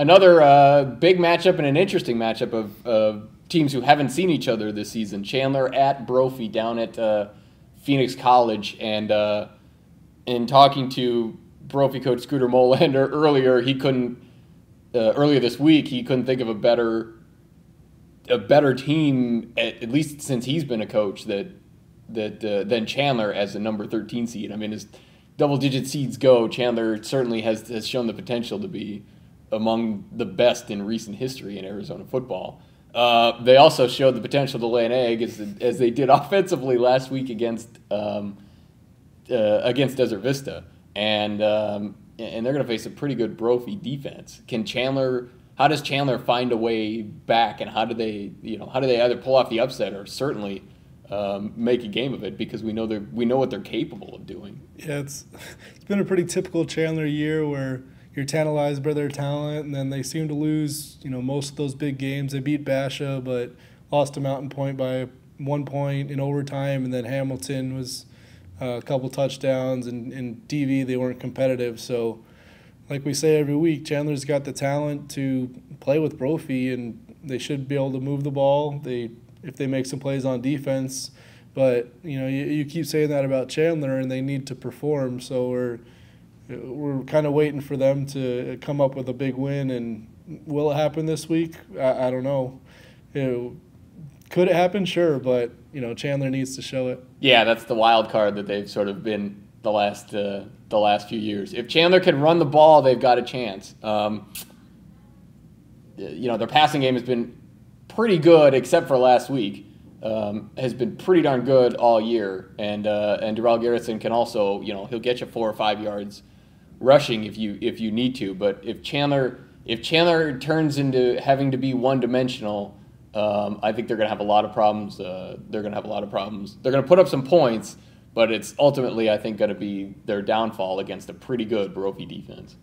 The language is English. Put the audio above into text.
Another big matchup and an interesting matchup of teams who haven't seen each other this season. Chandler at Brophy down at Phoenix College. And in talking to Brophy coach Scooter Molander earlier, he couldn't earlier this week he couldn't think of a better team at least since he's been a coach than Chandler as the number 13 seed. I mean, as double-digit seeds go, Chandler certainly has shown the potential to be among the best in recent history in Arizona football. They also showed the potential to lay an egg as they did offensively last week against Desert Vista, and they're going to face a pretty good Brophy defense. How does Chandler find a way back, and how do they either pull off the upset or certainly make a game of it, because we know what they're capable of doing. Yeah, it's been a pretty typical Chandler year where you're tantalized by their talent, and then they seem to lose, most of those big games. They beat Basha, but lost to Mountain Point by 1 point in overtime, and then Hamilton was a couple touchdowns, and in DV they weren't competitive. So, like we say every week, Chandler's got the talent to play with Brophy, and they should be able to move the ball if they make some plays on defense. But you keep saying that about Chandler, and they need to perform. So we're kind of waiting for them to come up with a big win. And will it happen this week? I don't know. Could it happen? Sure, but Chandler needs to show it. Yeah, that's the wild card that they've sort of been the last few years. If Chandler can run the ball, they've got a chance. Their passing game has been pretty good, except for last week. Has been pretty darn good all year, and Darrell Garrison can also, he'll get you 4 or 5 yards rushing if you need to. But if Chandler turns into having to be one-dimensional, I think they're going to have a lot of problems. They're going to put up some points, but it's ultimately, I think, going to be their downfall against a pretty good Brophy defense.